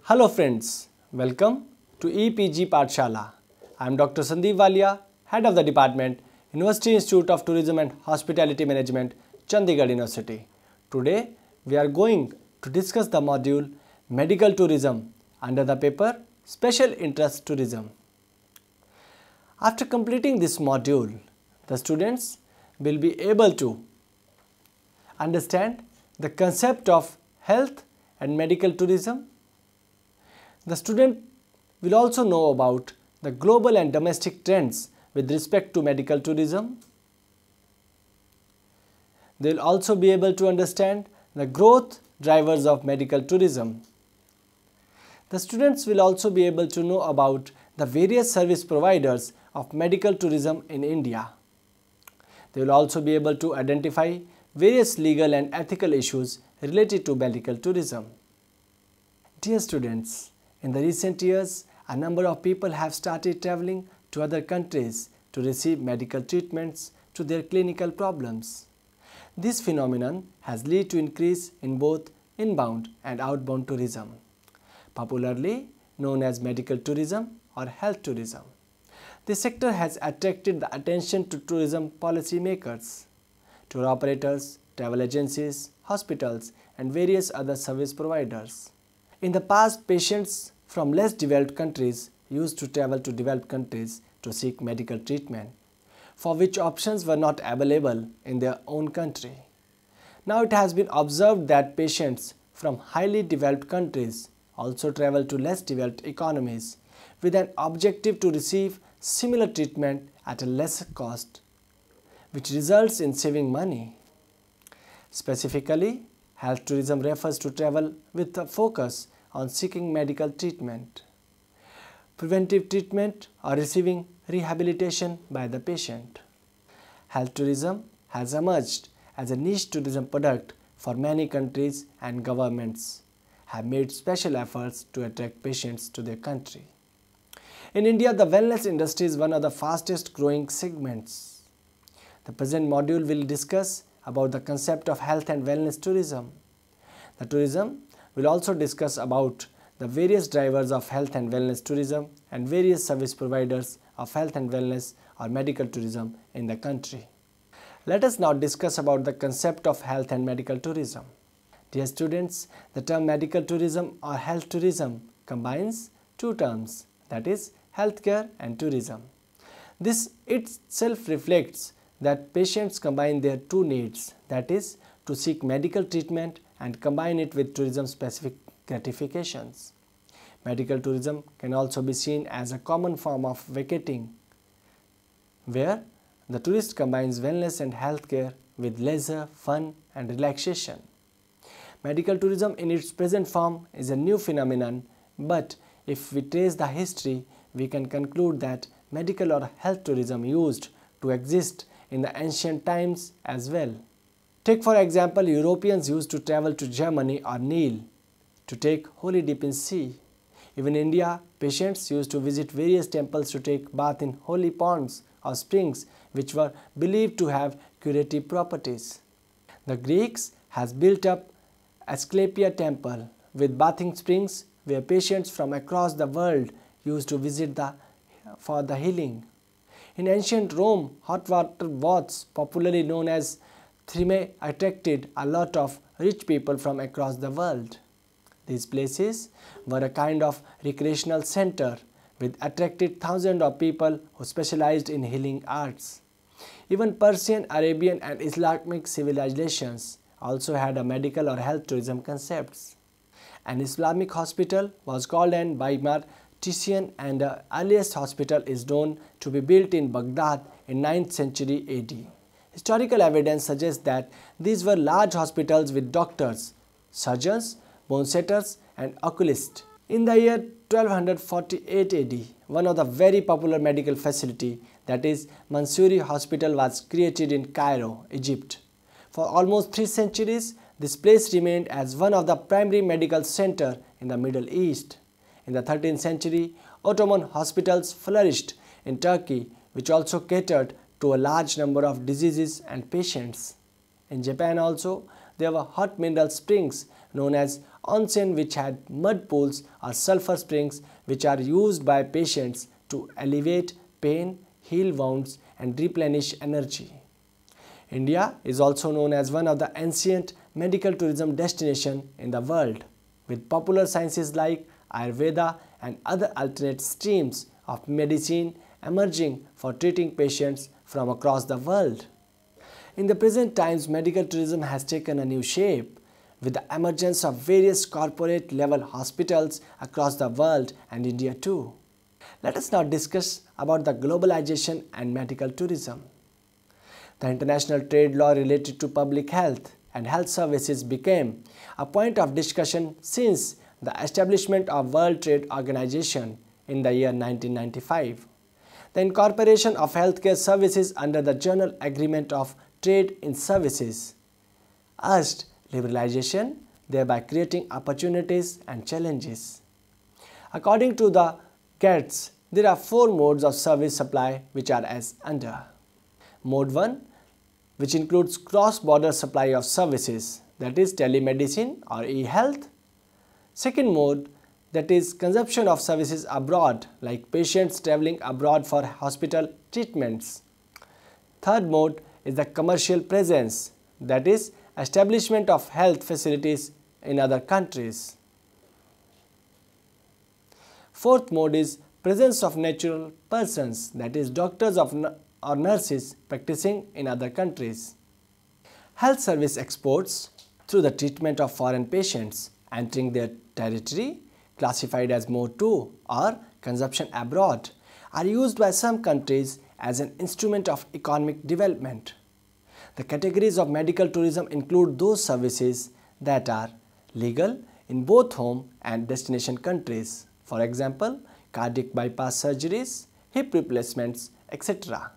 Hello friends, welcome to EPG Pathshala. I am Dr. Sandeep Walia, Head of the Department, University Institute of Tourism and Hospitality Management, Chandigarh University. Today we are going to discuss the module Medical Tourism under the paper Special Interest Tourism. After completing this module, the students will be able to understand the concept of health and medical tourism. The student will also know about the global and domestic trends with respect to medical tourism. They will also be able to understand the growth drivers of medical tourism. The students will also be able to know about the various service providers of medical tourism in India. They will also be able to identify various legal and ethical issues related to medical tourism. Dear students, in the recent years, a number of people have started traveling to other countries to receive medical treatments to their clinical problems. This phenomenon has led to increase in both inbound and outbound tourism, popularly known as medical tourism or health tourism. This sector has attracted the attention to tourism policy makers, tour operators, travel agencies, hospitals, and various other service providers. In the past, patients from less developed countries used to travel to developed countries to seek medical treatment, for which options were not available in their own country. Now it has been observed that patients from highly developed countries also travel to less developed economies with an objective to receive similar treatment at a lesser cost, which results in saving money. Specifically, health tourism refers to travel with a focus on seeking medical treatment, preventive treatment, or receiving rehabilitation by the patient. Health tourism has emerged as a niche tourism product for many countries, and governments have made special efforts to attract patients to their country. In India, the wellness industry is one of the fastest growing segments. The present module will discuss about the concept of health and wellness tourism. The tourism will also discuss about the various drivers of health and wellness tourism and various service providers of health and wellness or medical tourism in the country. Let us now discuss about the concept of health and medical tourism. Dear students, the term medical tourism or health tourism combines two terms, that is healthcare and tourism. This itself reflects that patients combine their two needs, that is to seek medical treatment and combine it with tourism-specific gratifications. Medical tourism can also be seen as a common form of vacating, where the tourist combines wellness and healthcare with leisure, fun, and relaxation. Medical tourism in its present form is a new phenomenon, but if we trace the history, we can conclude that medical or health tourism used to exist in the ancient times as well. Take for example, Europeans used to travel to Germany or Nile to take holy dip in sea. Even in India, patients used to visit various temples to take bath in holy ponds or springs which were believed to have curative properties. The Greeks has built up Asclepius temple with bathing springs where patients from across the world used to visit for the healing. In ancient Rome, hot water baths, popularly known as thermae, attracted a lot of rich people from across the world. These places were a kind of recreational center which attracted thousands of people who specialized in healing arts. Even Persian, Arabian, and Islamic civilizations also had a medical or health tourism concepts. An Islamic hospital was called an Bimartician, and the earliest hospital is known to be built in Baghdad in 9th century AD. Historical evidence suggests that these were large hospitals with doctors, surgeons, bone setters, and oculists. In the year 1248 AD, one of the very popular medical facility, that is Mansouri Hospital, was created in Cairo, Egypt. For almost 3 centuries, this place remained as one of the primary medical centers in the Middle East. In the 13th century, Ottoman hospitals flourished in Turkey, which also catered to a large number of diseases and patients. In Japan also, there were hot mineral springs known as onsen, which had mud pools or sulfur springs, which are used by patients to alleviate pain, heal wounds, and replenish energy. India is also known as one of the ancient medical tourism destinations in the world, with popular sciences like Ayurveda and other alternate streams of medicine emerging for treating patients from across the world. In the present times, medical tourism has taken a new shape with the emergence of various corporate level hospitals across the world and India too. Let us now discuss about the globalization and medical tourism. The international trade law related to public health and health services became a point of discussion since the establishment of World Trade Organization in the year 1995. The incorporation of healthcare services under the General Agreement of Trade in Services urged liberalization, thereby creating opportunities and challenges. According to the GATS, there are 4 modes of service supply which are as under. Mode 1, which includes cross-border supply of services, that is telemedicine or e-health. Second mode, that is consumption of services abroad, like patients traveling abroad for hospital treatments. Third mode is the commercial presence, that is establishment of health facilities in other countries. Fourth mode is presence of natural persons, that is doctors or nurses practicing in other countries. Health service exports through the treatment of foreign patients entering their territory, classified as Mode 2 or consumption abroad, are used by some countries as an instrument of economic development. The categories of medical tourism include those services that are legal in both home and destination countries, for example, cardiac bypass surgeries, hip replacements, etc.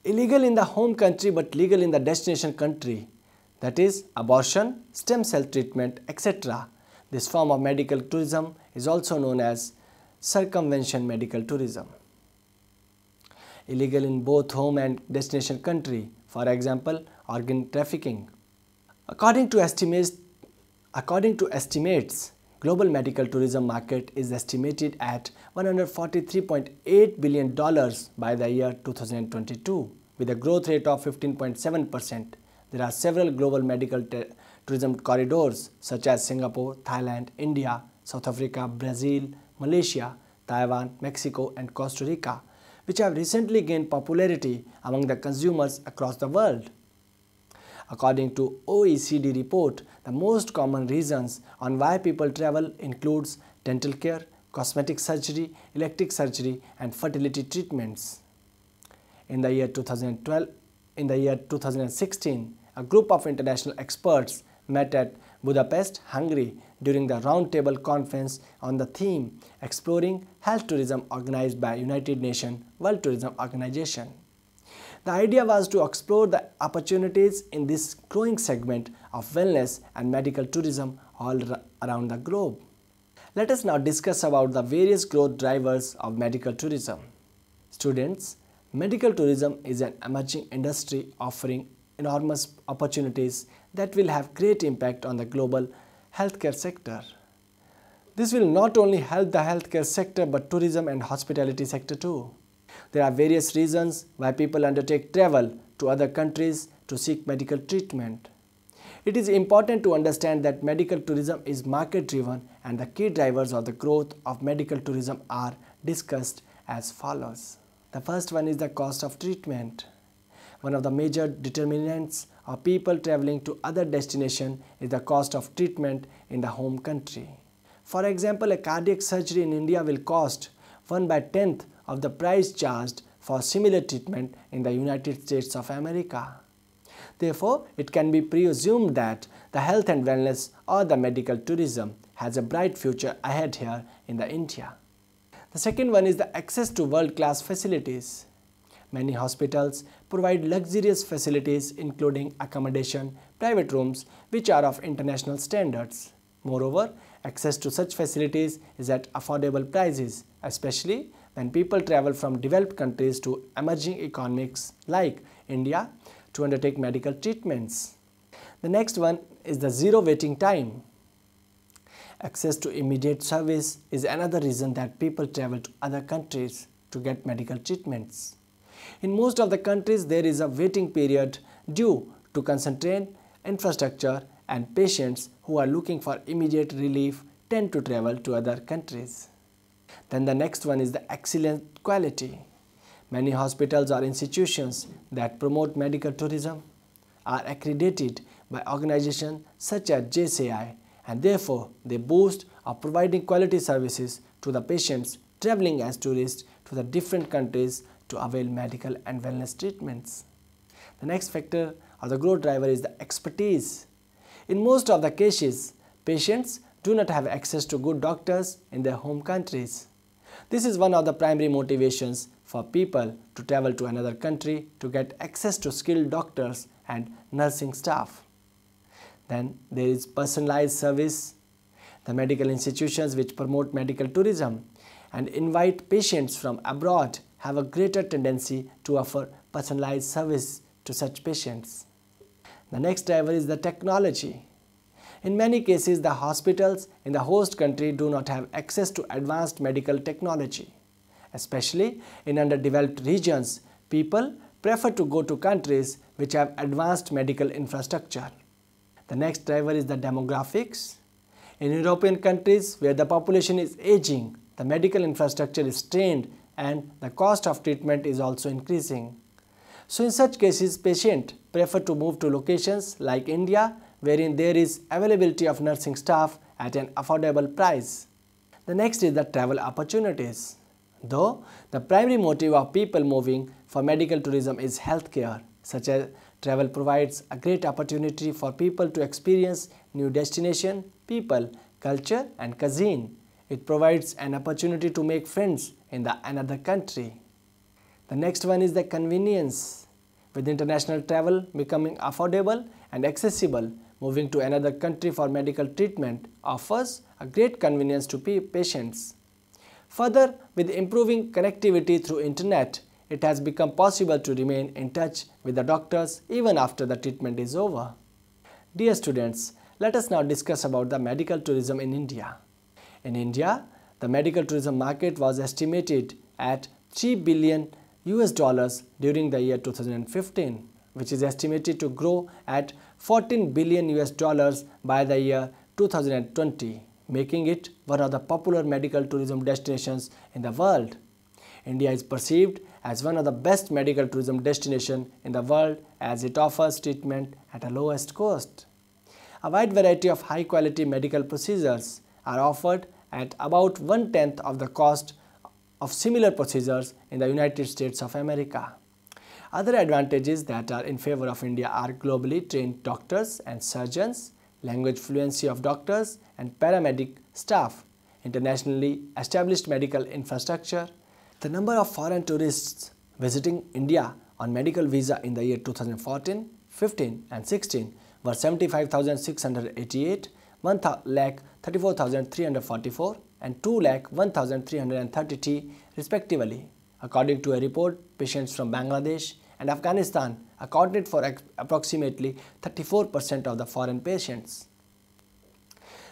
Illegal in the home country but legal in the destination country, that is abortion, stem cell treatment, etc. This form of medical tourism is also known as circumvention medical tourism. Illegal in both home and destination country, for example, organ trafficking. According to estimates, global medical tourism market is estimated at $143.8 billion by the year 2022, with a growth rate of 15.7%. There are several global medical tourism corridors such as Singapore, Thailand, India, South Africa, Brazil, Malaysia, Taiwan, Mexico, and Costa Rica, which have recently gained popularity among the consumers across the world. According to OECD report, the most common reasons on why people travel includes dental care, cosmetic surgery, electric surgery, and fertility treatments. In the year 2016, a group of international experts met at Budapest, Hungary during the Roundtable Conference on the theme Exploring Health Tourism organized by United Nations World Tourism Organization. The idea was to explore the opportunities in this growing segment of wellness and medical tourism all around the globe. Let us now discuss about the various growth drivers of medical tourism. Students, medical tourism is an emerging industry offering enormous opportunities that will have great impact on the global healthcare sector. This will not only help the healthcare sector but tourism and hospitality sector too. There are various reasons why people undertake travel to other countries to seek medical treatment. It is important to understand that medical tourism is market driven and the key drivers of the growth of medical tourism are discussed as follows. The first one is the cost of treatment. One of the major determinants of people traveling to other destinations is the cost of treatment in the home country. For example, a cardiac surgery in India will cost 1/10 of the price charged for similar treatment in the United States of America. Therefore, it can be presumed that the health and wellness or the medical tourism has a bright future ahead here in India. The second one is the access to world-class facilities. Many hospitals provide luxurious facilities including accommodation, private rooms which are of international standards. Moreover, access to such facilities is at affordable prices, especially when people travel from developed countries to emerging economies like India to undertake medical treatments. The next one is the zero waiting time. Access to immediate service is another reason that people travel to other countries to get medical treatments. In most of the countries, there is a waiting period due to constrained infrastructure, and patients who are looking for immediate relief tend to travel to other countries. Then the next one is the excellent quality. Many hospitals or institutions that promote medical tourism are accredited by organizations such as JCI, and therefore they boast of providing quality services to the patients traveling as tourists to the different countries to avail medical and wellness treatments. The next factor or the growth driver is the expertise. In most of the cases, patients do not have access to good doctors in their home countries. This is one of the primary motivations for people to travel to another country to get access to skilled doctors and nursing staff. Then there is personalized service. The medical institutions which promote medical tourism and invite patients from abroad have a greater tendency to offer personalized service to such patients. The next driver is the technology. In many cases, the hospitals in the host country do not have access to advanced medical technology. Especially in underdeveloped regions, people prefer to go to countries which have advanced medical infrastructure. The next driver is the demographics. In European countries where the population is aging, the medical infrastructure is strained and the cost of treatment is also increasing. So in such cases, patients prefer to move to locations like India, wherein there is availability of nursing staff at an affordable price. The next is the travel opportunities. Though the primary motive of people moving for medical tourism is healthcare, such as travel provides a great opportunity for people to experience new destination, people, culture and cuisine. It provides an opportunity to make friends in another country. The next one is the convenience. With international travel becoming affordable and accessible, moving to another country for medical treatment offers a great convenience to patients. Further, with improving connectivity through internet, it has become possible to remain in touch with the doctors even after the treatment is over. Dear students, let us now discuss about the medical tourism in India. In India, the medical tourism market was estimated at $3 billion during the year 2015, which is estimated to grow at $14 billion by the year 2020, making it one of the popular medical tourism destinations in the world. India is perceived as one of the best medical tourism destinations in the world as it offers treatment at a lowest cost. A wide variety of high-quality medical procedures are offered at about 1/10 of the cost of similar procedures in the United States of America. Other advantages that are in favor of India are globally trained doctors and surgeons, language fluency of doctors and paramedic staff, internationally established medical infrastructure. The number of foreign tourists visiting India on medical visa in the year 2014, 15 and 16 were 75,688, 1,34,344 and 2,01,330 respectively. According to a report, patients from Bangladesh and Afghanistan accounted for approximately 34% of the foreign patients.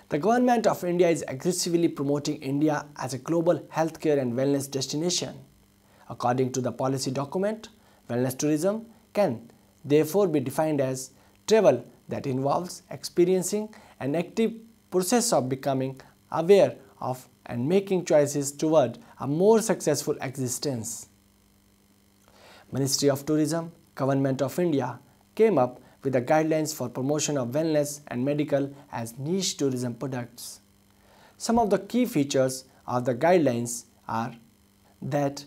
The government of India is aggressively promoting India as a global healthcare and wellness destination. According to the policy document, wellness tourism can therefore be defined as travel that involves experiencing an active process of becoming aware of and making choices toward a more successful existence. Ministry of Tourism, Government of India came up with the guidelines for promotion of wellness and medical as niche tourism products. Some of the key features of the guidelines are that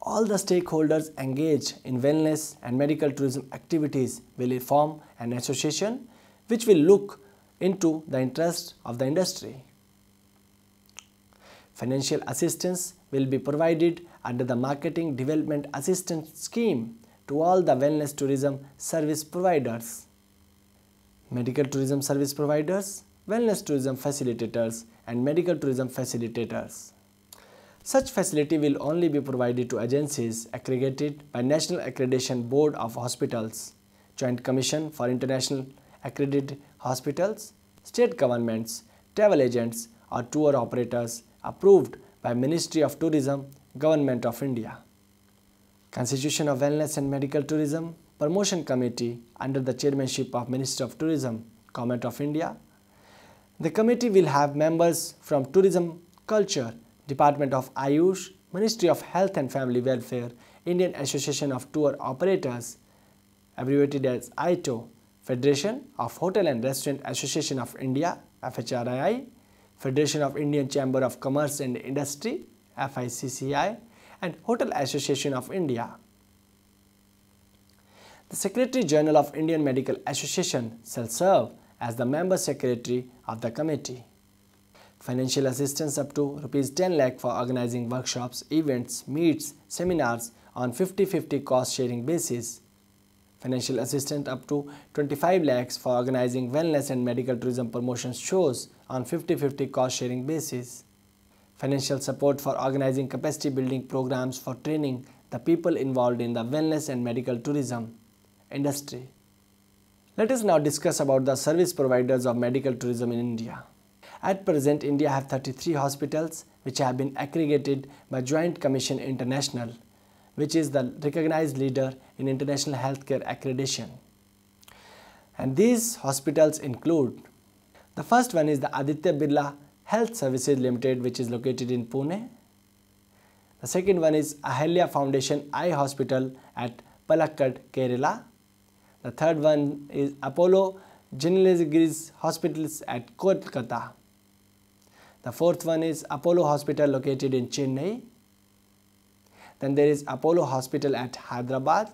all the stakeholders engaged in wellness and medical tourism activities will form an association which will look into the interests of the industry. Financial assistance will be provided under the Marketing Development Assistance Scheme to all the wellness tourism service providers, medical tourism service providers, wellness tourism facilitators and medical tourism facilitators. Such facility will only be provided to agencies accredited by National Accreditation Board of Hospitals, Joint Commission for International Accredited Hospitals, state governments, travel agents or tour operators approved by Ministry of Tourism, Government of India. Constitution of Wellness and Medical Tourism Promotion Committee under the chairmanship of Minister of Tourism, Government of India. The committee will have members from Tourism, Culture, Department of Ayush, Ministry of Health and Family Welfare, Indian Association of Tour Operators, abbreviated as ITO, Federation of Hotel and Restaurant Association of India, FHRII, Federation of Indian Chamber of Commerce and Industry, FICCI, and Hotel Association of India. The Secretary General of Indian Medical Association shall serve as the member secretary of the committee. Financial assistance up to Rs 10 lakh for organizing workshops, events, meets, seminars on 50-50 cost sharing basis. Financial assistance up to 25 lakhs for organizing wellness and medical tourism promotion shows on 50-50 cost sharing basis. Financial support for organizing capacity building programs for training the people involved in the wellness and medical tourism industry. Let us now discuss about the service providers of medical tourism in India. At present, India has 33 hospitals which have been accredited by Joint Commission International, which is the recognized leader in international healthcare accreditation. And these hospitals include, the first one is the Aditya Birla Health Services Limited, which is located in Pune. The second one is Ahalya Foundation Eye Hospital at Palakkad, Kerala. The third one is Apollo Gynecology Hospitals at Kolkata. The fourth one is Apollo Hospital located in Chennai. Then there is Apollo Hospital at Hyderabad.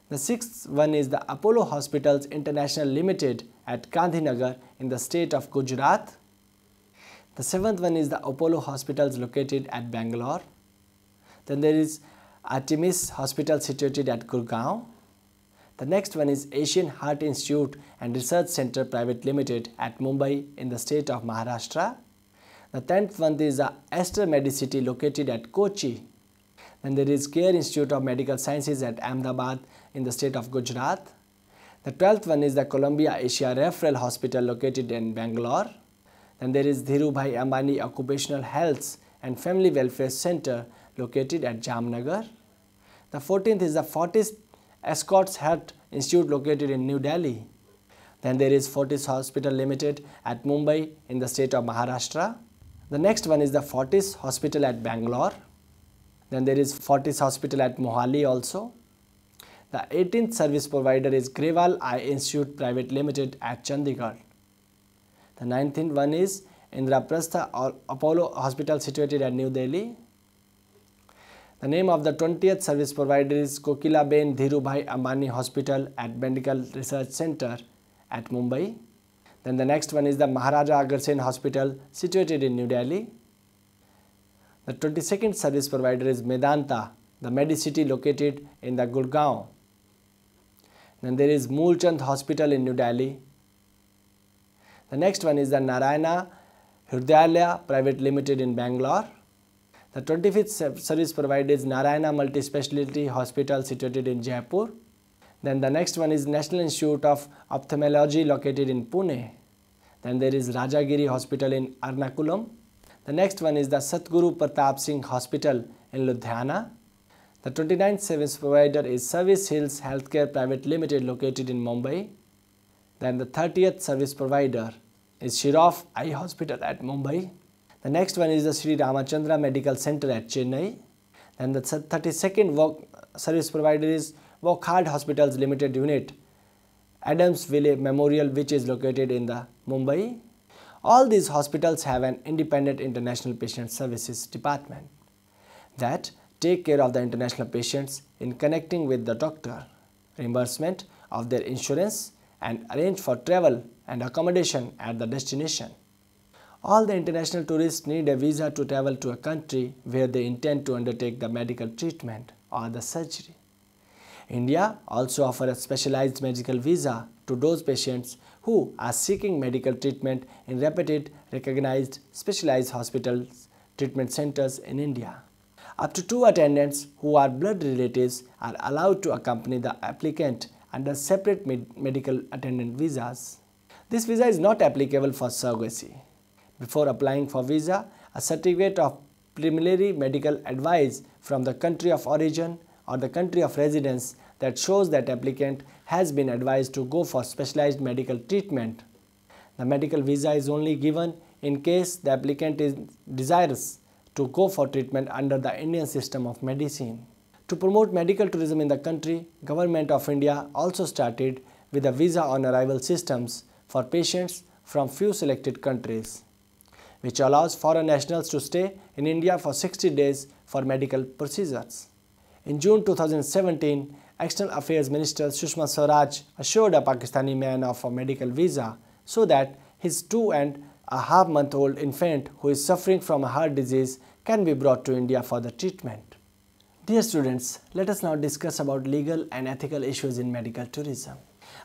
The sixth one is the Apollo Hospitals International Limited at Gandhinagar in the state of Gujarat. The seventh one is the Apollo Hospitals located at Bangalore. Then there is Artemis Hospital situated at Gurgaon. The next one is Asian Heart Institute and Research Center Private Limited at Mumbai in the state of Maharashtra. The 10th one is the Aster Medicity located at Kochi. Then there is Care Institute of Medical Sciences at Ahmedabad in the state of Gujarat. The 12th one is the Columbia Asia Referral Hospital located in Bangalore. Then there is Dhirubhai Ambani Occupational Health and Family Welfare Center located at Jamnagar. The 14th is the Fortis Escorts Health Institute located in New Delhi. Then there is Fortis Hospital Limited at Mumbai in the state of Maharashtra. The next one is the Fortis Hospital at Bangalore. Then there is Fortis Hospital at Mohali also. The 18th service provider is Grewal Eye Institute Private Limited at Chandigarh. The 19th one is Indraprastha Apollo Hospital situated at New Delhi. The name of the 20th service provider is Kokilaben Dhirubhai Ambani Hospital at Medical Research Center at Mumbai. Then the next one is the Maharaja Agarsen Hospital situated in New Delhi. The 22nd service provider is Medanta, the Medicity located in the Gurgaon. Then there is Moolchand Hospital in New Delhi. The next one is the Narayana Hridayalaya Private Limited in Bangalore. The 25th service provider is Narayana Multi-Speciality Hospital situated in Jaipur. Then the next one is National Institute of Ophthalmology located in Pune. Then there is Rajagiri Hospital in Ernakulam. The next one is the Satguru Pratap Singh Hospital in Ludhiana. The 29th service provider is Service Hills Healthcare Private Limited located in Mumbai. Then the 30th service provider is Shiraf Eye Hospital at Mumbai. The next one is the Sri Ramachandra Medical Center at Chennai. Then the 32nd service provider is Wokhard Hospitals Limited Unit, Adamsville Memorial, which is located in the Mumbai. All these hospitals have an independent international patient services department that take care of the international patients in connecting with the doctor, reimbursement of their insurance, and arrange for travel and accommodation at the destination. All the international tourists need a visa to travel to a country where they intend to undertake the medical treatment or the surgery. India also offers a specialized medical visa to those patients who are seeking medical treatment in reputed, recognized, specialized hospitals, treatment centers in India. Up to 2 attendants who are blood relatives are allowed to accompany the applicant under separate medical attendant visas. This visa is not applicable for surrogacy. Before applying for visa, a certificate of preliminary medical advice from the country of origin or the country of residence that shows that applicant has been advised to go for specialized medical treatment. The medical visa is only given in case the applicant is desirous to go for treatment under the Indian system of medicine. To promote medical tourism in the country, Government of India also started with a visa on arrival systems for patients from few selected countries, which allows foreign nationals to stay in India for 60 days for medical procedures. In June 2017, External Affairs Minister Sushma Swaraj assured a Pakistani man of a medical visa so that his 2.5-month-old infant who is suffering from a heart disease can be brought to India for the treatment. Dear students, let us now discuss about legal and ethical issues in medical tourism.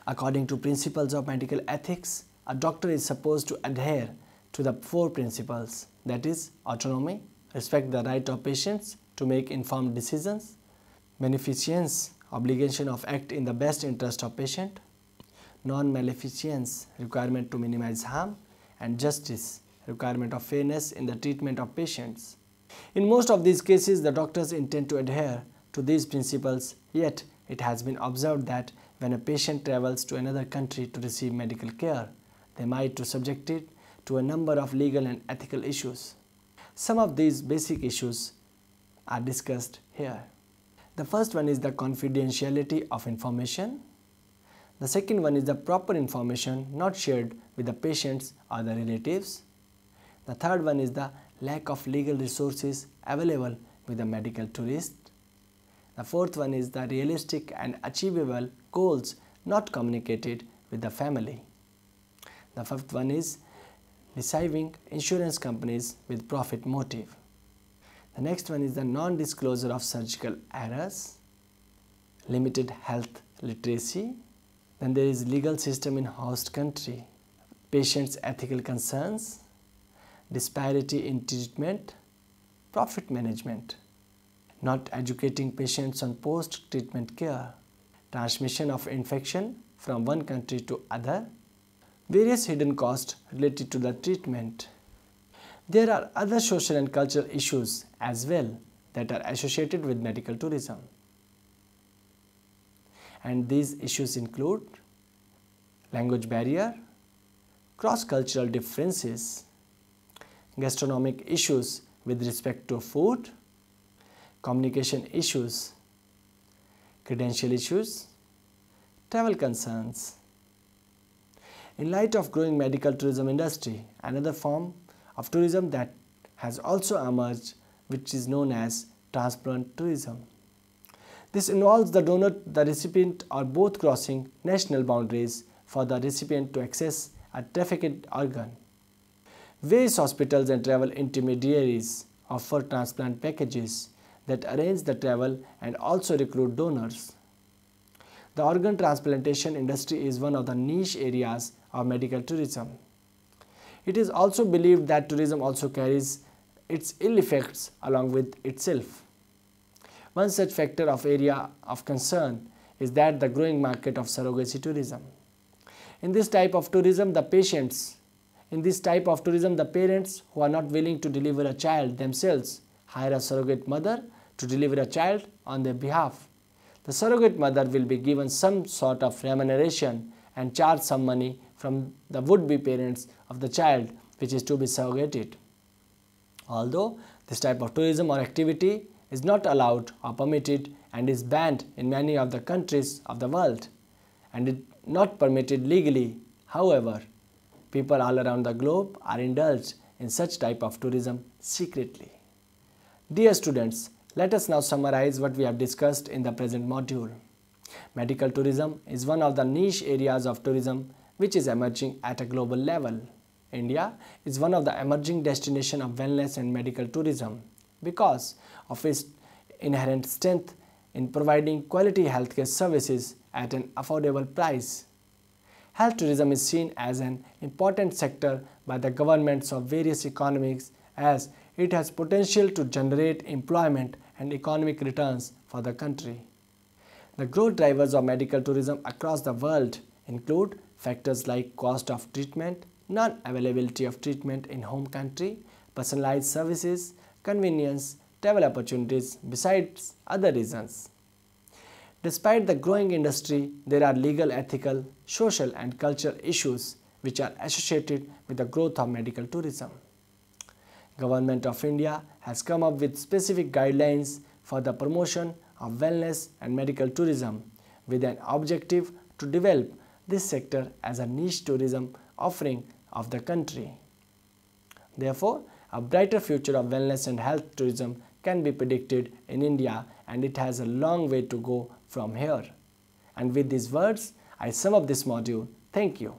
According to principles of medical ethics, a doctor is supposed to adhere to the 4 principles, that is, autonomy, respect the right of patients to make informed decisions, beneficence, obligation of act in the best interest of patient, non-maleficence, requirement to minimize harm, and justice, requirement of fairness in the treatment of patients. In most of these cases, the doctors intend to adhere to these principles, yet it has been observed that when a patient travels to another country to receive medical care, they might be subjected to a number of legal and ethical issues. Some of these basic issues are discussed here. The first one is the confidentiality of information. The second one is the proper information not shared with the patients or the relatives. The third one is the lack of legal resources available with the medical tourist. The fourth one is the realistic and achievable goals not communicated with the family. The fifth one is deceiving insurance companies with profit motive. The next one is the non-disclosure of surgical errors, limited health literacy. Then there is legal system in host country, patients' ethical concerns, disparity in treatment, profit management, not educating patients on post-treatment care, transmission of infection from one country to other, various hidden costs related to the treatment. There are other social and cultural issues as well that are associated with medical tourism. And these issues include language barrier, cross-cultural differences, gastronomic issues with respect to food, communication issues, credential issues, travel concerns. In light of growing medical tourism industry, another form of tourism that has also emerged, which is known as transplant tourism. This involves the donor, the recipient, or both crossing national boundaries for the recipient to access a trafficked organ. Various hospitals and travel intermediaries offer transplant packages that arrange the travel and also recruit donors. The organ transplantation industry is one of the niche areas of medical tourism. It is also believed that tourism also carries its ill effects along with itself. One such factor of area of concern is that the growing market of surrogacy tourism. In this type of tourism, the parents who are not willing to deliver a child themselves hire a surrogate mother to deliver a child on their behalf. The surrogate mother will be given some sort of remuneration and charge some money from the would-be parents of the child which is to be surrogated. Although this type of tourism or activity is not allowed or permitted and is banned in many of the countries of the world and is not permitted legally, however, people all around the globe are indulged in such type of tourism secretly. Dear students, let us now summarize what we have discussed in the present module. Medical tourism is one of the niche areas of tourism which is emerging at a global level. India is one of the emerging destinations of wellness and medical tourism because of its inherent strength in providing quality healthcare services at an affordable price. Health tourism is seen as an important sector by the governments of various economies as it has potential to generate employment and economic returns for the country. The growth drivers of medical tourism across the world include Factors like cost of treatment, non-availability of treatment in home country, personalized services, convenience, travel opportunities, besides other reasons. Despite the growing industry, there are legal, ethical, social and cultural issues which are associated with the growth of medical tourism. Government of India has come up with specific guidelines for the promotion of wellness and medical tourism with an objective to develop this sector as a niche tourism offering of the country. Therefore, a brighter future of wellness and health tourism can be predicted in India, and it has a long way to go from here. And with these words, I sum up this module. Thank you.